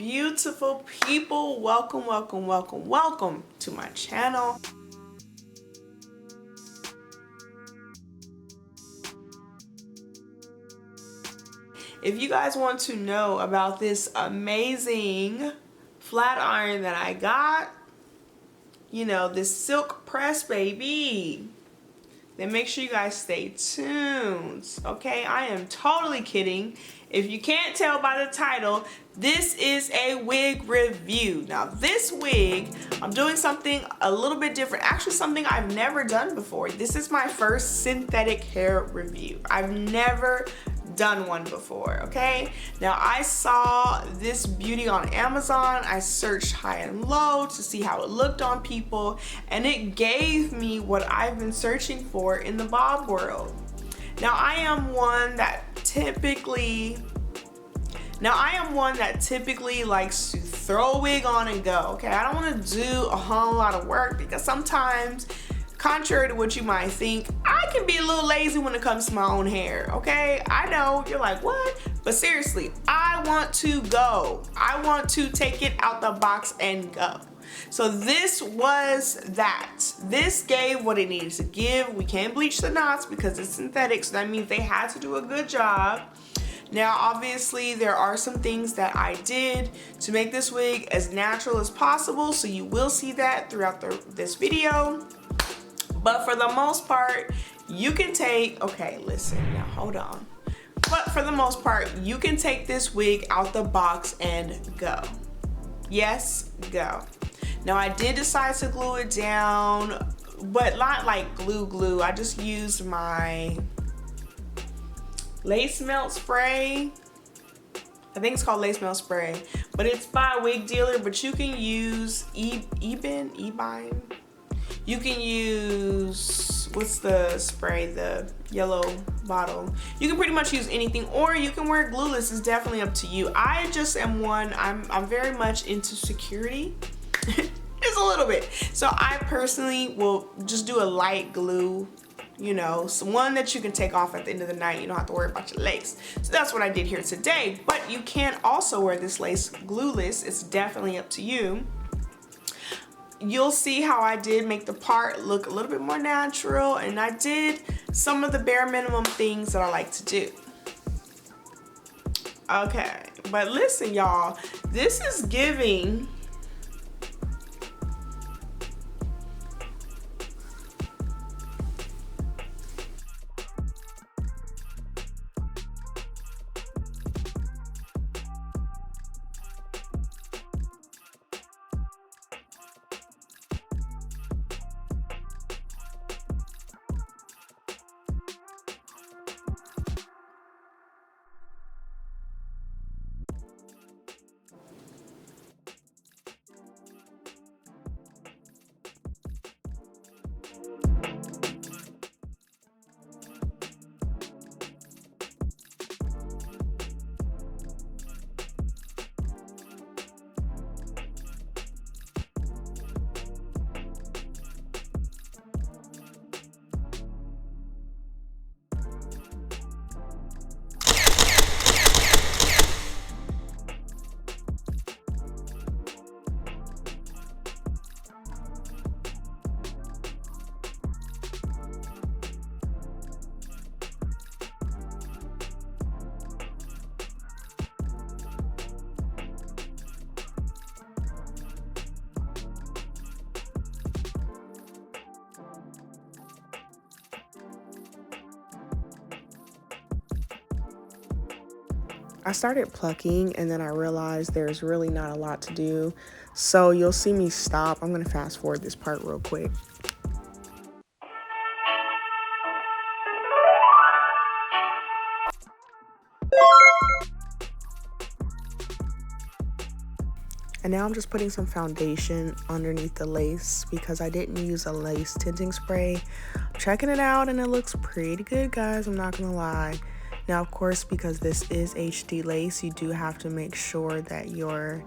beautiful people, welcome to my channel. If you guys want to know about this amazing flat iron that I got, you know, this silk press baby, then make sure you guys stay tuned. Okay, I am totally kidding. If you can't tell by the title, this is a wig review. Now this wig, I'm doing something a little bit different. Actually, something I've never done before. This is my first synthetic hair review. I've never done one before, okay? Now I saw this beauty on Amazon. I searched high and low to see how it looked on people, and it gave me what I've been searching for in the bob world. Now I am one that typically likes to throw a wig on and go, okay? I don't want to do a whole lot of work because sometimes, contrary to what you might think, I can be a little lazy when it comes to my own hair, okay? I know, you're like, what? But seriously, I want to go. I want to take it out the box and go. So this was that. This gave what it needed to give. We can't bleach the knots because it's synthetic, so that means they had to do a good job. Now, obviously, there are some things that I did to make this wig as natural as possible, so you will see that throughout this video. But for the most part, you can take, okay, listen, now hold on. But for the most part, you can take this wig out the box and go. Yes, go. Now I did decide to glue it down, but not like glue. I just used my lace melt spray. I think it's called lace melt spray, but it's by Wig Dealer, but you can use Ebine. You can use, what's the spray, the yellow bottle. You can pretty much use anything, or you can wear glueless. It's definitely up to you. I just am one, I'm very much into security. Just a little bit. So I personally will just do a light glue, you know, one that you can take off at the end of the night. You don't have to worry about your lace. So that's what I did here today. But you can also wear this lace glueless. It's definitely up to you. You'll see how I did make the part look a little bit more natural, and I did some of the bare minimum things that I like to do. Okay, but listen, y'all, this is giving I started plucking, and then I realized there's really not a lot to do. So you'll see me stop. I'm gonna fast forward this part real quick. And now I'm just putting some foundation underneath the lace because I didn't use a lace tinting spray. I'm checking it out and it looks pretty good, guys. I'm not gonna lie. Now, of course, because this is HD lace, you do have to make sure that your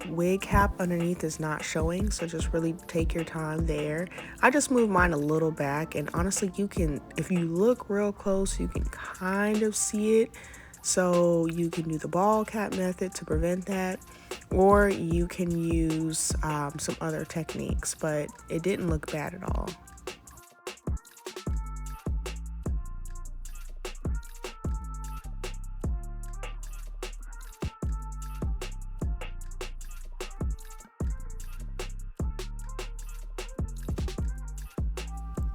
wig cap underneath is not showing, so just really take your time there. I just moved mine a little back, and honestly, you can, if you look real close, you can kind of see it. So you can do the ball cap method to prevent that, or you can use some other techniques, but it didn't look bad at all.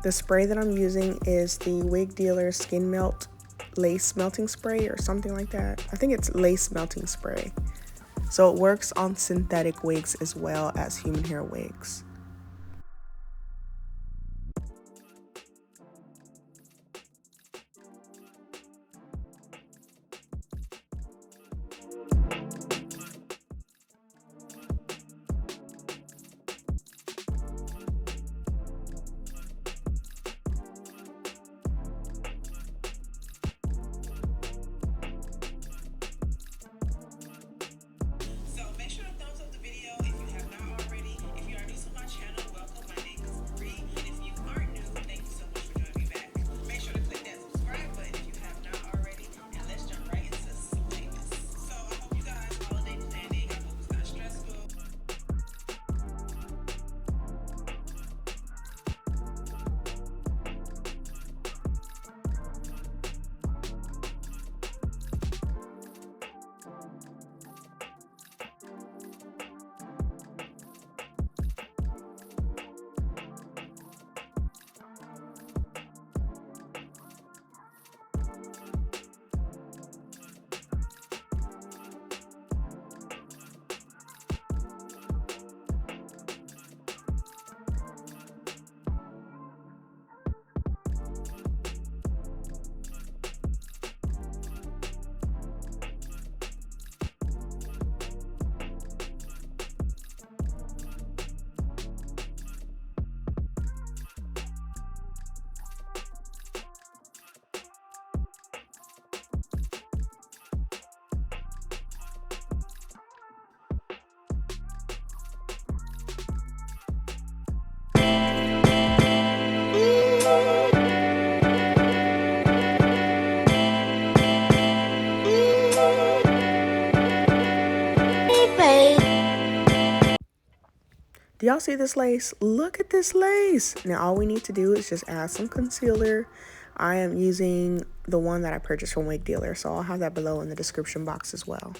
The spray that I'm using is the Wig Dealer Skin Melt Lace Melting Spray or something like that. I think it's Lace Melting Spray. So it works on synthetic wigs as well as human hair wigs. Do y'all see this lace? Look at this lace. Now all we need to do is just add some concealer. I am using the one that I purchased from Wig Dealer, so I'll have that below in the description box as well.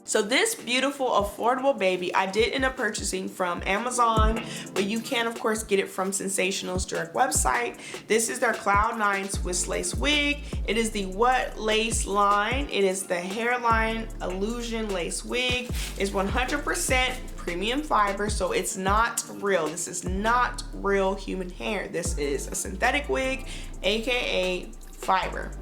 So this beautiful, affordable baby, I did end up purchasing from Amazon, but you can, of course, get it from Sensationnel's direct website. This is their Cloud 9 Swiss Lace Wig. It is the What Lace line. It is the Hairline Illusion Lace Wig. It's 100% premium fiber, so it's not real. This is not real human hair. This is a synthetic wig, aka fiber.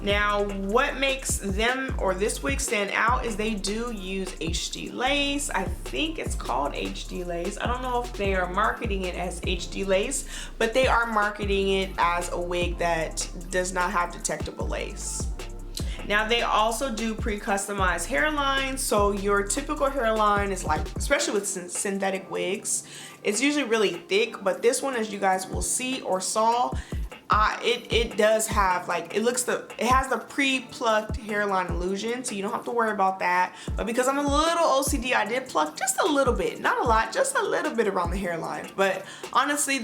Now, what makes them or this wig stand out is they do use HD lace. I think it's called HD lace. I don't know if they are marketing it as HD lace, but they are marketing it as a wig that does not have detectable lace. Now, they also do pre-customized hairlines. So your typical hairline is like, especially with synthetic wigs, it's usually really thick, but this one, as you guys will see or saw, it does have like, it has the pre-plucked hairline illusion, so you don't have to worry about that. But because I'm a little OCD, I did pluck just a little bit, not a lot, just a little bit around the hairline. But honestly,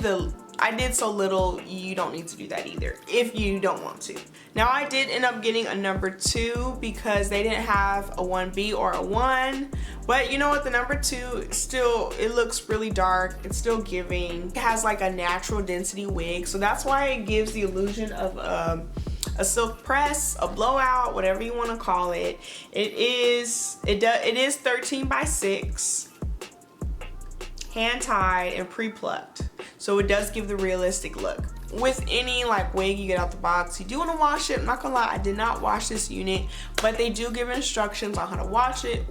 I did so little, you don't need to do that either if you don't want to. Now, I did end up getting a number 2 because they didn't have a 1B or a 1. But you know what, the number 2 still, it looks really dark. It's still giving. It has like a natural density wig, so that's why it gives the illusion of a silk press, a blowout, whatever you want to call it. It is 13 by 6. Hand tied and pre-plucked, so it does give the realistic look. With any like wig you get out the box, you do want to wash it. I'm not gonna lie, I did not wash this unit, but they do give instructions on how to wash it.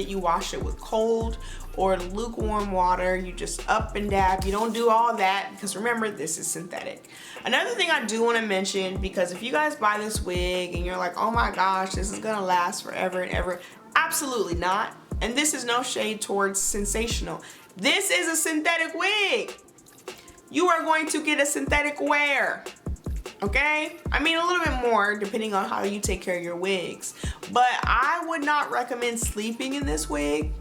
You wash it with cold or lukewarm water. You just up and dab. You don't do all that because remember, this is synthetic. Another thing I do want to mention, because if you guys buy this wig and you're like, oh my gosh, this is gonna last forever and ever, absolutely not. And this is no shade towards Sensationnel. This is a synthetic wig. You are going to get a synthetic wear. okay? I mean, a little bit more depending on how you take care of your wigs. But I would not recommend sleeping in this wig,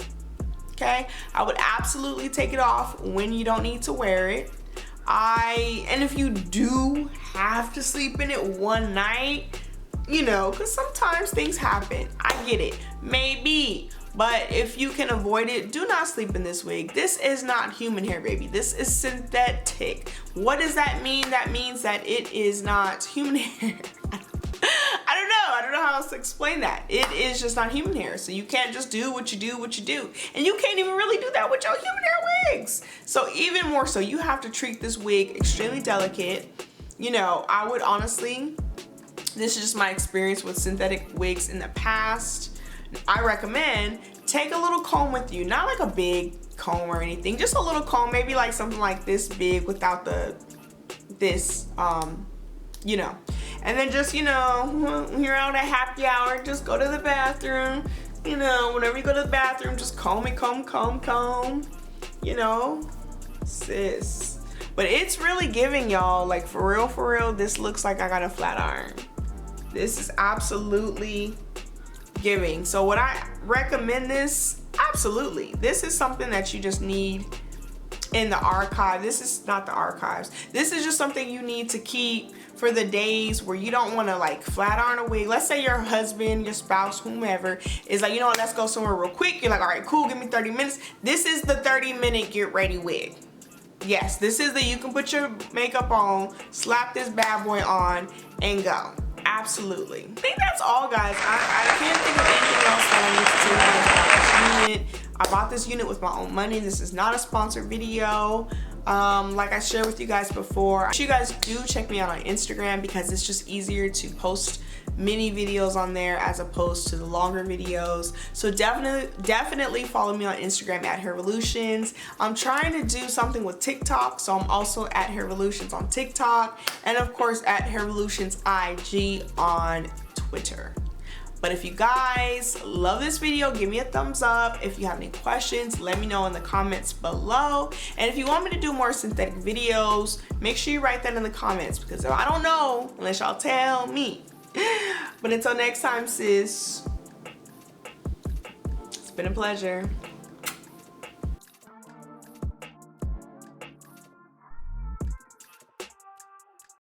okay? I would absolutely take it off when you don't need to wear it. And if you do have to sleep in it one night, you know, because sometimes things happen. I get it, maybe. But if you can avoid it, do not sleep in this wig. This is not human hair, baby. This is synthetic. What does that mean? That means that it is not human hair. I don't know how else to explain that. It is just not human hair. So you can't just do what you do. And you can't even really do that with your human hair wigs. So even more so, you have to treat this wig extremely delicate. You know, I would honestly, this is just my experience with synthetic wigs in the past. I recommend take a little comb with you, not like a big comb or anything, just a little comb, maybe like something like this big without this, you know, and then just, you know, when you're out at happy hour, just go to the bathroom, you know, whenever you go to the bathroom, just comb it, comb, you know, sis. But it's really giving, y'all, like for real, this looks like I got a flat iron. This is absolutely giving. So would I recommend this? Absolutely. This is something that you just need in the archive. This is not the archives. This is just something you need to keep for the days where you don't want to like flat iron a wig. Let's say your husband, your spouse, whomever is like, you know what, let's go somewhere real quick. You're like, all right, cool, give me 30 minutes. This is the 30-minute get ready wig. Yes, this is the, you can put your makeup on, slap this bad boy on, and go. Absolutely. I think that's all, guys. I can't think of anything else that I need to say about this unit. I bought this unit with my own money. This is not a sponsored video. Like I shared with you guys before, you guys do check me out on Instagram because it's just easier to post mini videos on there as opposed to the longer videos. So definitely follow me on Instagram at Hairvolutions. I'm trying to do something with TikTok, so I'm also at Hairvolutions on TikTok, and of course at Hairvolutions IG on Twitter. But if you guys love this video, give me a thumbs up. If you have any questions, let me know in the comments below. And if you want me to do more synthetic videos, make sure you write that in the comments because I don't know unless y'all tell me. But until next time, sis, it's been a pleasure.